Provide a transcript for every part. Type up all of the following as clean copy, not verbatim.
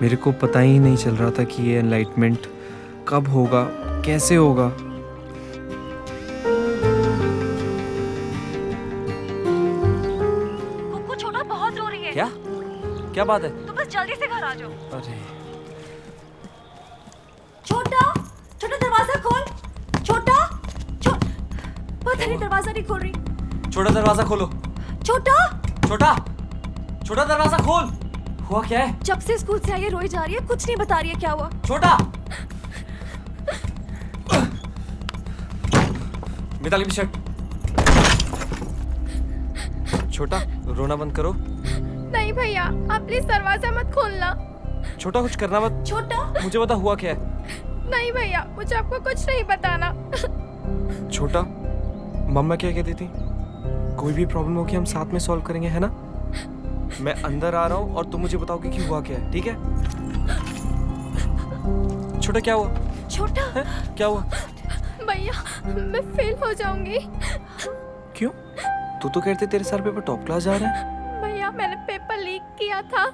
मेरे को पता ही नहीं चल रहा था कि ये एनलाइटमेंट कब होगा, कैसे होगा। कुकू छोटा बहुत रो रही है। क्या क्या बात है? तो बस जल्दी से घर आ जाओ। अरे छोटा छोटा दरवाजा खोल। छोटा पता नहीं दरवाजा नहीं खोल रही। छोटा दरवाजा खोलो। छोटा छोटा छोटा दरवाजा खोल। हुआ क्या है? जब से स्कूल से आई है रोई जा रही है, कुछ नहीं बता रही है क्या हुआ। छोटा मिताली की शर्ट। छोटा रोना बंद करो। नहीं भैया, आप प्लीज दरवाजा मत खोलना। छोटा कुछ करना मत। छोटा मुझे बता हुआ क्या है। नहीं भैया, मुझे आपको कुछ नहीं बताना। छोटा मम्मा क्या कहती थी, कोई भी प्रॉब्लम होगी हम साथ में सॉल्व करेंगे, है ना? मैं अंदर आ रहा हूँ और तुम मुझे बताओगे कि हुआ क्या है, ठीक है? छोटा क्या हुआ? छोटा है? क्या हुआ? भैया मैं फेल हो जाऊंगी। क्यों? तू तो कहते तेरे सर पेपर टॉप क्लास जा रहा है। भैया मैंने पेपर लीक किया था।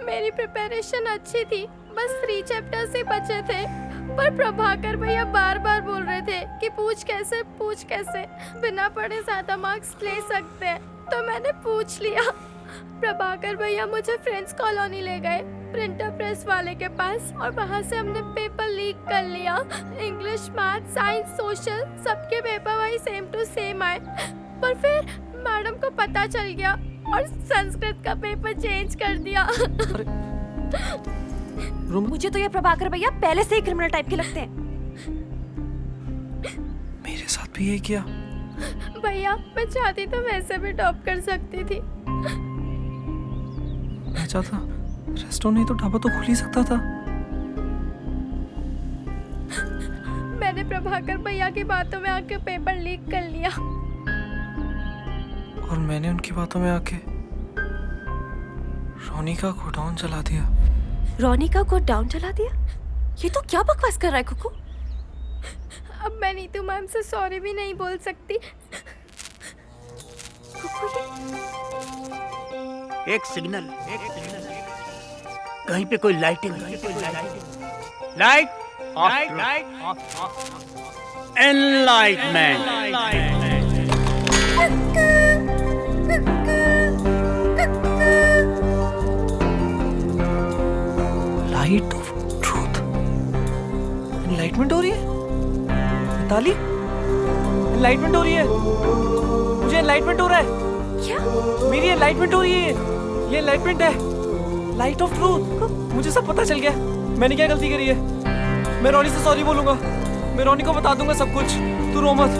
मेरी प्रिपरेशन अच्छी थी, बस 3 चैप्टर्स ही बचे थे। पर प्रभाकर भैया बार बार बोल रहे थे कि पूछ कैसे बिना पढ़े ज्यादा मार्क्स ले सकते हैं। तो मैंने पूछ लिया। प्रभाकर भैया मुझे फ्रेंड्स कॉलोनी ले गए, प्रिंटर प्रेस वाले के पास, और वहाँ से हमने पेपर लीक कर लिया। इंग्लिश, मैथ, साइंस, सोशल सबके पेपर वही सेम टू सेम आए। पर फिर मैडम को पता चल गया और संस्कृत का पेपर चेंज कर दिया। मुझे तो ये प्रभाकर भैया पहले से ही क्रिमिनल टाइप के लगते हैं। मेरे साथ भी यही किया। भैया मैं चाहती तो वैसे भी टॉप कर सकती थी। मैं चाहता रेस्टोरेंट नहीं तो ढाबा तो खुल ही सकता था। मैंने प्रभाकर भैया की बातों में आके पेपर लीक कर लिया। और मैंने उनकी बातों में आके रोनिका को डाउन चला दिया। रोनिका को डाउन चला दिया? ये तो क्या बकवास कर रहा है कुकू। अब मैं नीतू मैम से सॉरी भी नहीं बोल सकती। कुकू ये एक सिग्नल कहीं पे कोई lighting, light enlightenment. Light of truth. Enlightenment हो रही है। मिताली एनलाइटमेंट हो रही है। मुझे एनलाइटमेंट हो रहा है। क्या? मेरी एनलाइटमेंट हो रही है। ये एनलाइटमेंट है, लाइट ऑफ ट्रूथ। मुझे सब पता चल गया। मैंने क्या गलती करी है। मैं रोनी से सॉरी बोलूंगा। मैं रोनी को बता दूंगा सब कुछ। तू रो मत,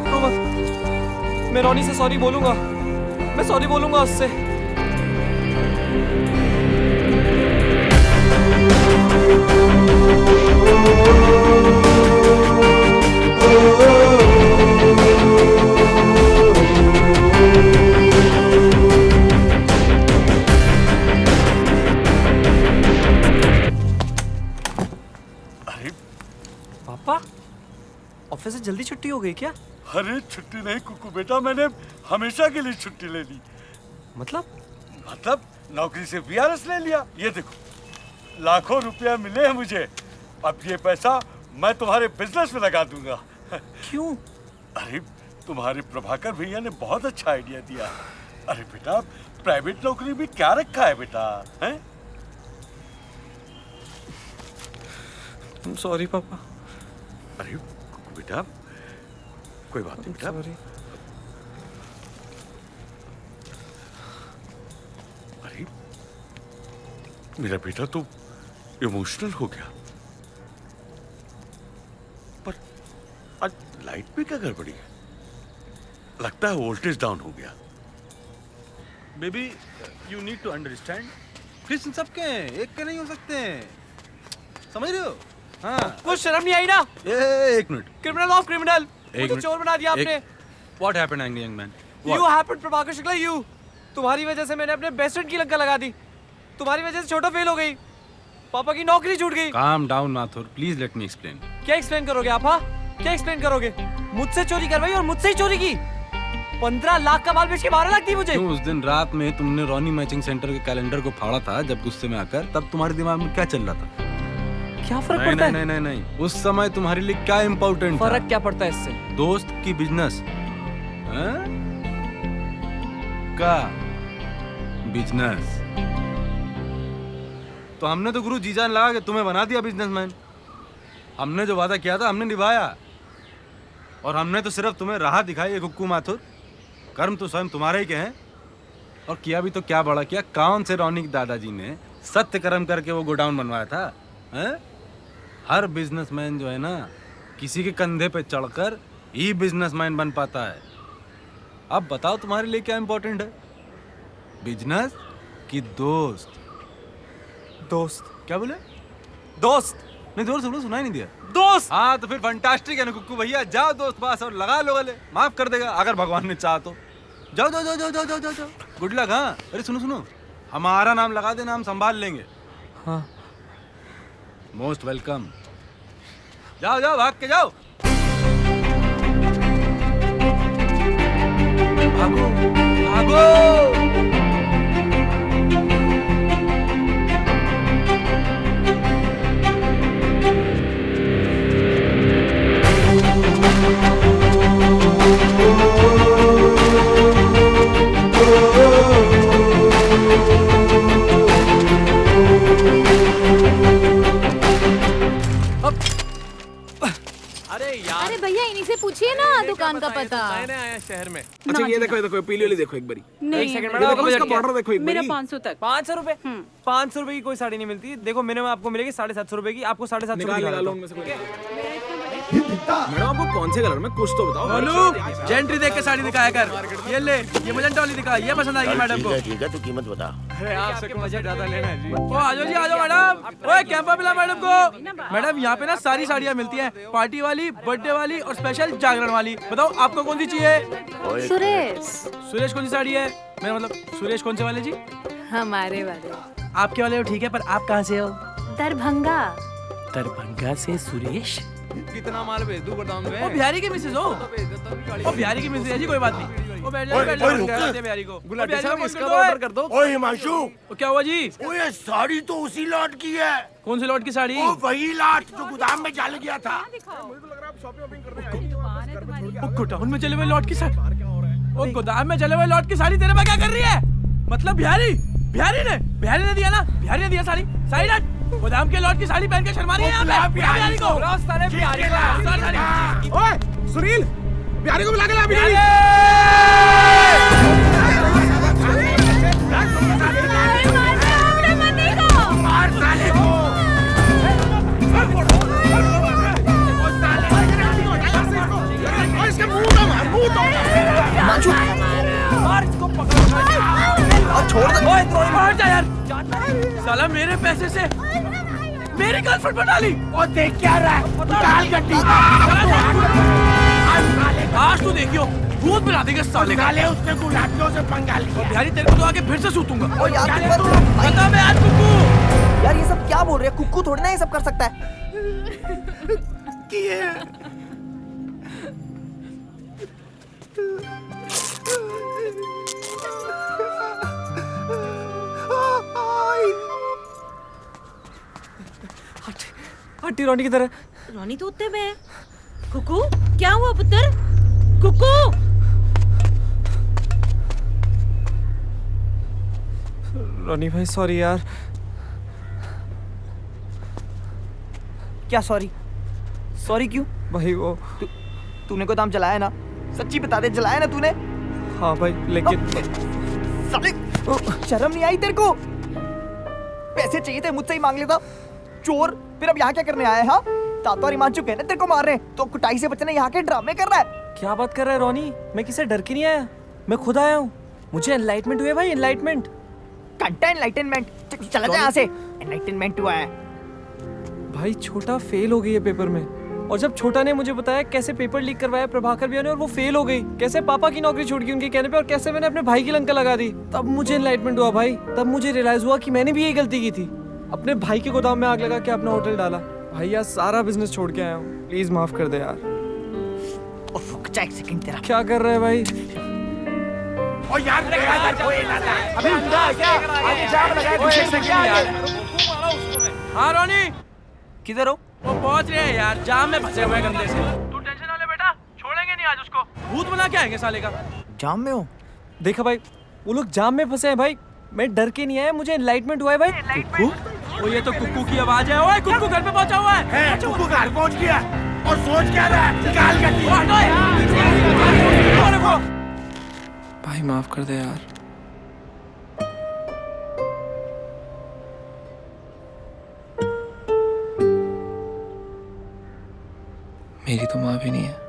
रो मत। मैं रोनी से सॉरी बोलूंगा। मैं सॉरी बोलूंगा उससे। पापा ऑफिस से जल्दी छुट्टी हो गई क्या? अरे छुट्टी नहीं कुकू बेटा, मैंने हमेशा के लिए छुट्टी ले ली। मतलब नौकरी से वीआरएस ले लिया। ये देखो लाखों रुपया मिले हैं मुझे। अब ये पैसा मैं तुम्हारे बिजनेस में लगा दूंगा। क्यों? अरे तुम्हारे प्रभाकर भैया ने बहुत अच्छा आइडिया दिया। अरे बेटा प्राइवेट नौकरी भी क्या रखा है बेटा, हैं? सॉरी पापा। अरे कुकू बेटा कोई बात नहीं बेटा। सॉरी। अरे मेरा बेटा तो इमोशनल हो गया। पर आज लाइट में क्या गड़बड़ी है? लगता है वोल्टेज डाउन हो गया। Baby you need to understand, Krishna सबके हैं, एक के नहीं हो सकते हैं, समझ रहे हो? हाँ कुछ शर्म नहीं आई ना? एक मिनट। Criminal of criminal. मुझे मिनट। चोर बना दिया आपने। What happened young man? You happened Prabhakar Shukla. You तुम्हारी वजह से मैंने अपने बेस्ट फ्रेंड की लंका लगा दी। तुम्हारी वजह से छोटा फेल हो गई। पापा की नौकरी छूट गई। Calm down Mathur, please let me explain. क्या एक्सप्लेन करोगे आप? हाँ क्या एक्सप्लेन करोगे? मुझसे चोरी करवाई और मुझसे ही चोरी की। 15 लाख का माल बेच के 12 लाख दी मुझे। क्यों उस दिन रात में तुमने रॉनी मैचिंग सेंटर के कैलेंडर को फाड़ा था जब गुस्से में आकर, तब तुम्हारे दिमाग में क्या चल रहा था? क्या फर्क पड़ता है? नहीं, उस समय तुम्हारे लिए क्या इम्पोर्टेंट था? फर्क क्या पड़ता है इससे? दोस्त की बिजनेस का बिजनेस। तो हमने तो गुरु जी जान लगा के तुम्हें बना दिया बिजनेसमैन। हमने जो वादा किया था हमने निभाया, और हमने तो सिर्फ तुम्हें राह दिखाई है कुक्कू माथुर। कर्म तो स्वयं तुम्हारे ही के हैं, और किया भी तो क्या बड़ा किया। कौन से रौनिक दादाजी ने सत्य कर्म करके वो गोडाउन बनवाया था? हैं? हर बिजनेसमैन जो है ना, किसी के कंधे पे चढ़कर ही बिजनेसमैन बन पाता है। अब बताओ तुम्हारे लिए क्या इंपॉर्टेंट है, बिजनेस कि दोस्त? दोस्त। क्या बोले? दोस्त नहीं, जोर से सुनाई नहीं दिया। दोस्त। हाँ तो फिर फंटास्टिक है ना कुक्कू भैया, जाओ दोस्त पास और लगा लो गले, माफ कर देगा अगर भगवान ने चाहा तो। जाओ जाओ जाओ जाओ जाओ जाओ जाओ, गुड लक। हाँ अरे सुनो, हमारा नाम लगा देना, हम संभाल लेंगे। हाँ मोस्ट वेलकम। जाओ जाओ, भाग के जाओ, भागो भागो। अरे भैया इन्हीं से पूछिए ना दुकान का पता। मैंने आया शहर में। अच्छा ये देखो पीली वाली देखो एक बारी। नहीं, एक सेकंड ये मैडम, देखो इसका बॉर्डर देखो एक मेरा बारी। 500 तक। 500 रुपए? 500 रुपए की कोई साड़ी नहीं मिलती। देखो मैंने आपको मिलेगी 750 रुपए की, आपको 750 निकाल रुपए निकाल लो उनमें से कोई। मैडम आपको कौन से कलर में, कुछ तो बताओ। बोलू जेंट्री देख के साड़ी दिखाया कर। ये ले, ये मजेंटा वाली दिखा, ये पसंद आएगी मैडम को। ठीक है तो कीमत बता। अरे आपसे मजा ज्यादा लेना है जी। ओ आ जाओ मैडम। ओए कैंपा मिला मैडम को। मैडम यहाँ पे ना सारी साड़ियाँ मिलती हैं, पार्टी वाली, बर्थडे वाली और स्पेशल जागरण वाली। बताओ आपको कौन सी चाहिए? सुरेश कौन सी साड़ी है? मेरा मतलब सुरेश कौन से वाले जी? हमारे वाले। आपके वाले हो ठीक है, पर आप कहाँ से हो? दरभंगा। दरभंगा से सुरेश? कितना माल भेज दूं गोदाम में? ओ बिहारी के मिसेज हो? ओ बिहारी की मिसेज है जी, कोई बात नहीं। ओ बैठ जाओ बिहारी को। गुलाटी साहब इसका दो ऑर्डर कर दो। ओए हिमांशु, ओ क्या हुआ जी? ओ ये साड़ी तो उसी लॉट की है। कौन सी लॉट की साड़ी? ओ वही लॉट जो गोदाम में चल गया था। ओ गोडाउन में चले हुए लॉट की साड़ी? ओ गोदाम में चले हुए लॉट की साड़ी तेरे में क्या कर रही है? मतलब बिहारी ने दिया ना? बिहारी ने दिया साड़ी लॉट गोदाम के लॉट की साड़ी पहन के शर्मा रही है यहाँ पे बिहारी को। ओए सुनील, बिहारी को बुला के ला बिहारी। मार साले को। इसके मुंह तो मार, मुंह तो मार इसको, पकड़ छोड़ दे। ओए बाहर जा यार, साला मेरे पैसे से मेरी गर्लफ्रेंड बना ली। ओ देख क्या रहा है, डाल गड्डी। आज तो देखियो भूत बना देगा साले का। साले उसने गुलाटियों से पंगा लिया। बिहारी तेरे को तो आके फिर से सूतूंगा। ओ यार बता मैं आज कुक्कू। यार ये सब क्या बोल रहे हैं? कुक्कू थोड़ी ना ये सब कर सकता है। आंटी रोनी किधर है? रोनी तो उत्ते में है। कुकू क्या हुआ पुत्र? कुकू रोनी भाई सॉरी यार। क्या सॉरी? सॉरी क्यों? भाई वो तूने गोदाम जलाया ना? सच्ची बता दे, जलाया ना तूने? हाँ भाई लेकिन साले शर्म नहीं आई तेरे को? पैसे चाहिए थे मुझसे ही मांग लेता। चोर, फिर अब यहाँ क्या करने आया है? हाँ तातो और हिमांशु कहने तेरे को मार रहे हैं तो कुटाई से बचने यहाँ के ड्रामे कर रहा है। क्या बात कर रहा है रोनी? मैं किसी डर के नहीं आया, मैं खुद आया हूँ। मुझे एनलाइटमेंट हुआ भाई, एनलाइटमेंट। घंटा एनलाइटनमेंट, चला जा यहाँ से। एनलाइटनमेंट हुआ है भाई छोटा फेल हो गई है पेपर में, और जब छोटा ने मुझे बताया कैसे पेपर लीक करवाया प्रभाकर भैया ने और वो फेल हो गई, कैसे पापा की नौकरी छूट गई उनके कहने पे, और कैसे मैंने अपने भाई की लंका लगा दी, तब मुझे एनलाइटमेंट हुआ भाई। तब मुझे रियलाइज हुआ कि मैंने भी यही गलती की थी, अपने भाई के गोदाम में आग लगा के अपना होटल डाला। भाई यार सारा बिजनेस छोड़ के आया हूँ, प्लीज माफ कर दे यार। रुक जा एक सेकंड तेरा। क्या कर रहे हैं भाई? और यार मेरा घर कोई ना था। अबे अंधा है क्या? आगे जाम लगाए पीछे से क्या यार? हाँ रोनी, किधर हो? वो पहुंच रहे हैं यार, जाम में फंसे हुए गंदे से। तू टेंशन ना ले बेटा, छोड़ेंगे नहीं आज उसको। भूत बना के आएंगे साले का। जाम में हो? देखा भाई, वो लोग जाम में फंसे हैं भाई। मैं डर के नहीं आया, मुझे एनलाइटमेंट हुआ है भाई। कुक्कू? ओ ये तो कुक्कू की आवाज है। ओए कुक्कू घर पे पहुंचा हुआ है। कुक्कू घर पहुंच गया और सोच क्या रहा है? निकाल गड्डी। भाई माफ कर दे यार। मेरी तो माँ भी नहीं है।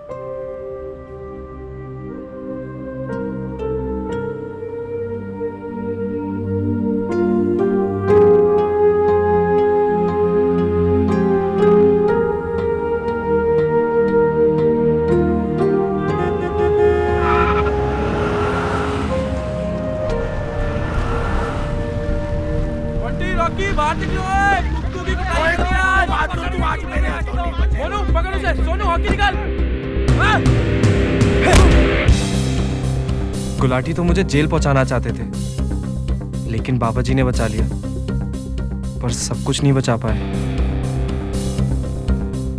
रॉकी बाहर निकलो। कुक्कू की कुटाई करो आज। बात तो तू आज मेरे हाथों नहीं बचेगी। सोनू पकड़ उसे। सोनू हॉकी निकाल। गुलाटी तो मुझे जेल पहुंचाना चाहते थे, लेकिन बाबा जी ने बचा लिया। पर सब कुछ नहीं बचा पाए।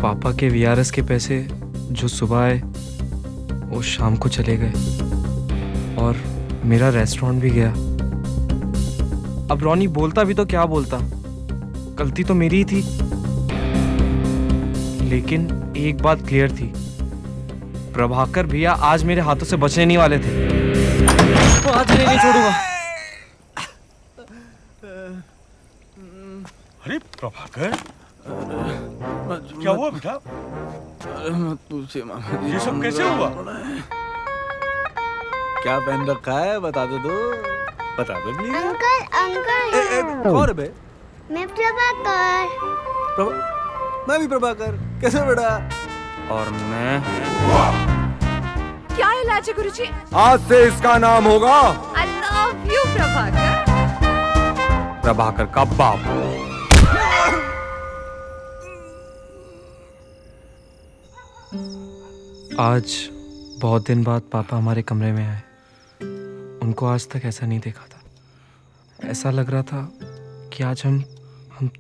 पापा के वीआरएस के पैसे जो सुबह आए वो शाम को चले गए, और मेरा रेस्टोरेंट भी गया। अब रॉनी बोलता भी तो क्या बोलता, गलती तो मेरी ही थी। लेकिन एक बात क्लियर थी, प्रभाकर भैया आज मेरे हाथों से बचने नहीं वाले थे। तो आज नहीं छोड़ूंगा। अरे प्रभाकर, क्या हुआ बेटा? ये सब कैसे हुआ? क्या पहन रखा है बता दो बता दो प्लीज। अंकल अंकल कौन है बे? मैं प्रभाकर। मैं भी प्रभाकर। कैसे बेटा? और मैं क्या इलाज है गुरुजी? आज से इसका नाम होगा I love you Prabhakar. Prabhakar का बाप। आज बहुत दिन बाद पापा हमारे कमरे में आए। उनको आज तक ऐसा नहीं देखा था। ऐसा लग रहा था कि आज हम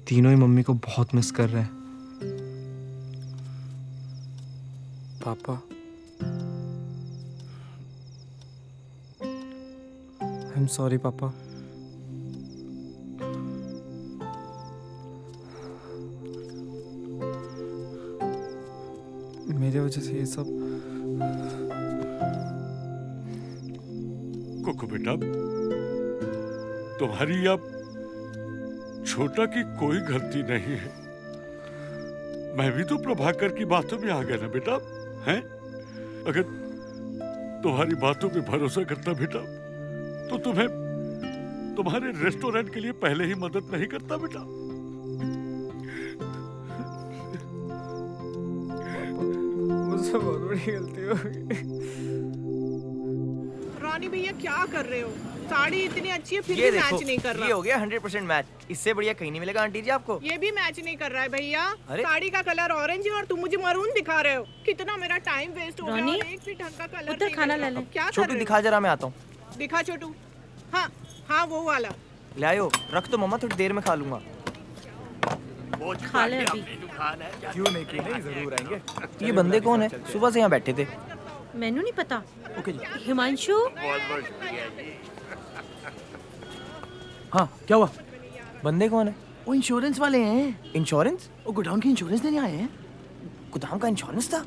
तीनों ही मम्मी को बहुत मिस कर रहे हैं। पापा, आई एम सॉरी पापा। मेरे वजह से ये सब। कुकू बेटा, तुम्हारी अब छोटा की कोई गलती नहीं है। मैं भी तो प्रभाकर की बातों में आ गया ना बेटा, हैं? अगर तुम्हारी बातों पे भरोसा करता बेटा, तो तुम्हें तुम्हारे रेस्टोरेंट के लिए पहले ही मदद नहीं करता बेटा। मुझसे बहुत बड़ी गलती हो गई। रॉनी भैया क्या कर रहे हो? साड़ी इतनी अच्छी है फिर ये भी देखो, मैच नहीं कर रहा। ये हो गया 100% मैच। इससे बढ़िया कहीं नहीं मिलेगा आंटी जी आपको। ये भी मैच नहीं कर रहा है भैया। अरे? साड़ी का कलर ऑरेंज है और तुम मुझे मरून दिखा रहे हो। कितना मेरा टाइम वेस्ट हो रहा है रॉनी, और एक भी ढंग का कलर उधर नहीं खाना मिल ले रहा। ले। अब क्या कर छोटू रहे दिखा जरा, मैं आता हूँ। हो? दिखा छोटू। हाँ हाँ वो वाला। लायो रख तो मम्मा, थोड़ी देर में खा लूंगा। खा ले अभी। क्यों नहीं, क्यों नहीं, जरूर आएंगे। ये बंदे कौन है? सुबह से यहाँ बैठे थे। मैनू नहीं पता। ओके जी। हिमांशु, हाँ क्या हुआ? बंदे कौन है? वो इंश्योरेंस वाले हैं। इंश्योरेंस? वो गोडाउन की इंश्योरेंस देने आए हैं। गोदाम का इंश्योरेंस था?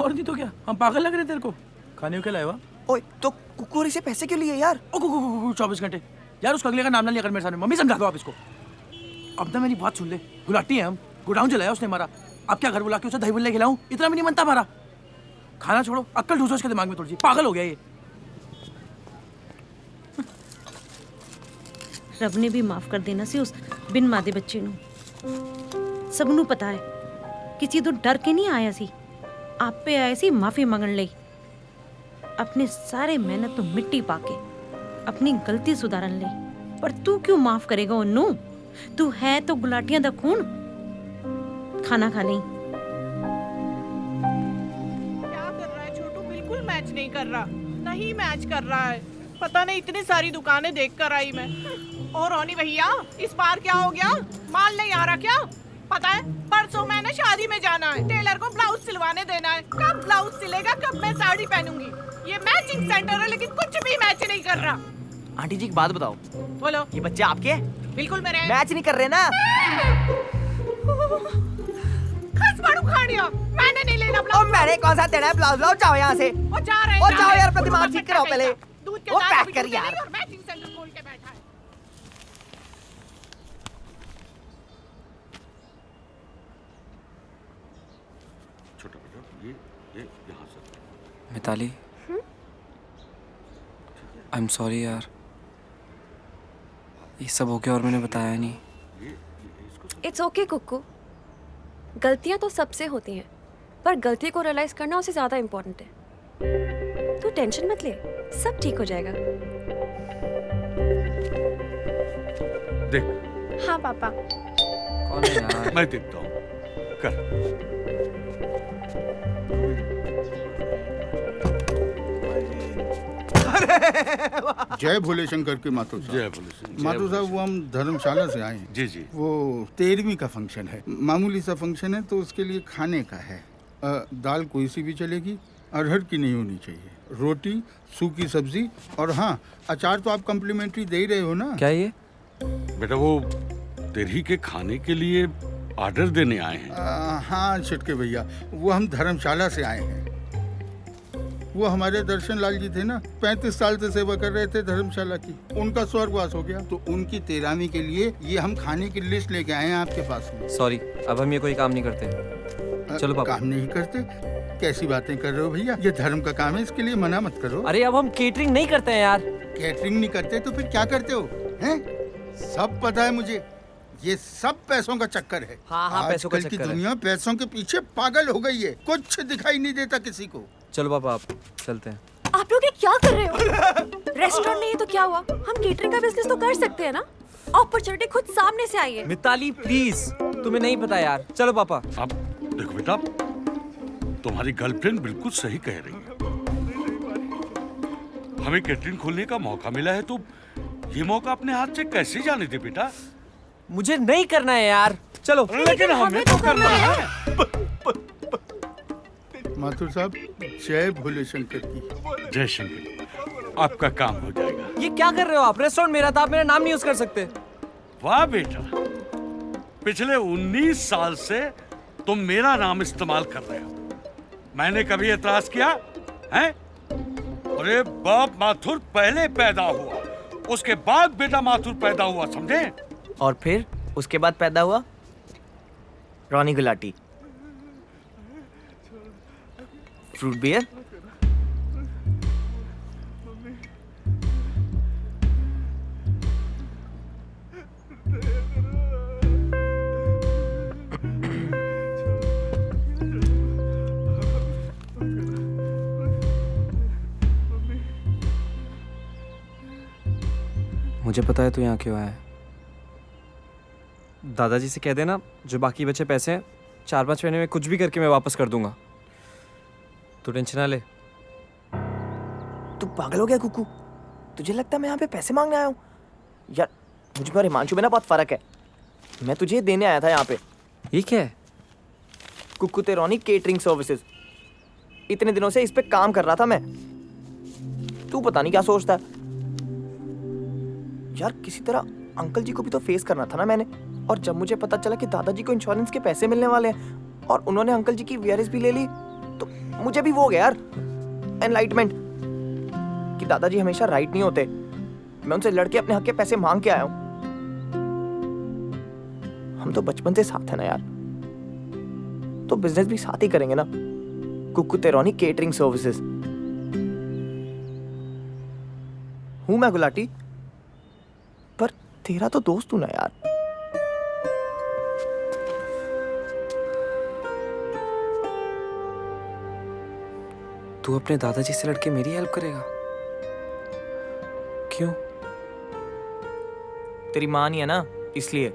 और नहीं तो क्या, हम पागल लग रहे तेरे को। खाने के लाए ओए तो कुकुरी से पैसे क्यों लिए यार? ओ 24 घंटे यार, उसका अगले का नाम ना लिया कर मेरे सामने। मम्मी समझा दो आप इसको। अब ना मेरी बात सुन ले, गुलाटी है हम, गोडाउन जलाया उसने हमारा। अब क्या घर बुला के उसे दही बल्ले खिलाऊं? इतना भी नहीं मनता हमारा। खाना छोड़ो, अक्ल ढूंढो उसके दिमाग में थोड़ी सी। पागल हो गया ये। रब ने भी माफ कर देना सी उस बिन मादे बच्चे नू। सबनू पता है किसी तो डर के नहीं आया सी, आप पे आए सी माफी मंगण लई। अपने सारे मेहनत तो मिट्टी पाके अपनी गलती सुधारन लई। पर तू क्यों माफ करेगा उन्नू? तू है तो गुलाटियां दा खून। खाना खा ले। क्या कर रहा है छोटू? बिल्कुल मैच नहीं कर रहा। नहीं मैच कर रहा है। पता नहीं इतनी सारी दुकानें देख कर आई मैं। और रोनी भैया, इस बार क्या हो गया? माल नहीं आ रहा क्या? पता है परसों मैंने शादी में जाना है, टेलर को ब्लाउज सिलवाने देना है। कब ब्लाउज सिलेगा, कब मैं साड़ी पहनूंगी? ये मैचिंग सेंटर है लेकिन कुछ भी मैच नहीं कर रहा। आंटी जी एक बात बताओ, बोलो। ये बच्चे आपके हैं? बिल्कुल मेरे हैं। मैच नहीं कर रहे ना? खस बड़ू खाड़िया, मैंने नहीं लेना ब्लाउज। और मैंने कौन सा देना है ब्लाउज? लो जाओ यहाँ से। वो जा रहे हैं। और जाओ यार, अपना दिमाग ठीक कराओ पहले। दूध के वो दाम पैक कर यार। और मैचिंग सेंटर खोल के बैठा है। छोटा बेटा, ये यहाँ से। मिताली, आई एम सॉरी यार, ये सब हो गया और मैंने बताया नहीं। इट्स ओके कुक्कू, गलतियां तो सबसे होती हैं, पर गलती को रियलाइज करना उससे ज्यादा इम्पोर्टेंट है। तू टेंशन मत ले, सब ठीक हो जाएगा। देख, हाँ पापा। कौन है यार? मैं देखता हूँ। कर। जय भोले शंकर की मातु साहब। जय भोले शंकर। मातु साहब, वो हम धर्मशाला से आए हैं। जी जी। वो 13वीं का फंक्शन है, मामूली सा फंक्शन है, तो उसके लिए खाने का है। दाल कोई सी भी चलेगी, अरहर की नहीं होनी चाहिए, रोटी, सूखी सब्जी, और हाँ, अचार तो आप कम्प्लीमेंट्री दे ही रहे हो ना? क्या ये? बेटा वो तेरी के खाने के लिए ऑर्डर देने आए हैं। हाँ छिटके भैया, वो हम धर्मशाला से आए हैं। वो हमारे दर्शन लाल जी थे ना, 35 साल से सेवा कर रहे थे धर्मशाला की, उनका स्वर्गवास हो गया, तो उनकी 13वीं के लिए ये हम खाने की लिस्ट लेके आए हैं आपके पास में। सॉरी, अब हम ये कोई काम नहीं करते। चलो पापा। काम नहीं करते? कैसी बातें कर रहे हो भैया, ये धर्म का काम है, इसके लिए मना मत करो। अरे अब हम केटरिंग नहीं करते हैं यार। कैटरिंग नहीं करते तो फिर क्या करते हो? हैं? सब पता है मुझे, ये सब पैसों का चक्कर है। हाँ, पैसों का आजकल की चक्कर है। दुनिया पैसों के पीछे पागल हो गई है, कुछ दिखाई नहीं देता किसी को। चलो पापा, आप चलते हैं। आप लोग ये क्या कर रहे हो? रेस्टोरेंट नहीं है तो क्या हुआ, हम केटरिंग का बिजनेस तो कर सकते हैं ना। अपॉर्चुनिटी खुद सामने से आई है। मिताली प्लीज, तुम्हें नहीं पता यार। चलो पापा। अब देखो बेटा, तुम्हारी गर्लफ्रेंड बिल्कुल सही कह रही है। हमें कैटरिंग खोलने का मौका मिला है, तो ये मौका अपने हाथ से कैसे जाने दे बेटा? मुझे नहीं करना है यार, चलो। लेकिन हमें तो करना है। माथुर साहब, जय भोले शंकर की। जय शंकर। आपका काम हो जाएगा। ये क्या कर रहे हो आप? रेस्टोरेंट मेरा था, आप मेरा नाम नहीं यूज कर सकते। वाह बेटा, पिछले 19 साल से तुम मेरा नाम इस्तेमाल कर रहे हो, मैंने कभी एतराज किया है? अरे बाप माथुर पहले पैदा हुआ, उसके बाद बेटा माथुर पैदा हुआ, समझे? और फिर उसके बाद पैदा हुआ रोनी गुलाटी। Fruit beer. मुझे पता है तू यहाँ क्यों आया है। दादाजी से कह देना जो बाकी बचे पैसे हैं 4-5 महीने में कुछ भी करके मैं वापस कर दूंगा। तू टेंशन ना ले। तू पागल हो गया कुकू? तुझे लगता है मैं यहाँ पे पैसे मांगने आया हूँ? यार मुझे और हिमांशु में ना बहुत फर्क है। मैं तुझे देने आया था यहाँ पे। ये क्या है? कुकू तेरोनी केटरिंग सर्विसेज। इतने दिनों से इस पे काम कर रहा था मैं। तू पता नहीं क्या सोचता है। यार किसी तरह अंकल जी को भी तो फेस करना था ना मैंने। और जब मुझे पता चला कि दादाजी को इंश्योरेंस के पैसे मिलने वाले हैं और उन्होंने अंकल जी की वीआरएस भी ले ली, तो मुझे भी वो हो गया यार एनलाइटमेंट कि दादाजी हमेशा राइट नहीं होते। मैं उनसे लड़के अपने हक के पैसे मांग के आया हूं। हम तो बचपन से साथ है ना यार, तो बिजनेस भी साथ ही करेंगे ना। कुकू तेरोनी केटरिंग सर्विसेज। हूं मैं गुलाटी, पर तेरा तो दोस्त हूं ना यार। तू अपने दादाजी से लड़के मेरी हेल्प करेगा? क्यों? तेरी मां नहीं है ना, इसलिए।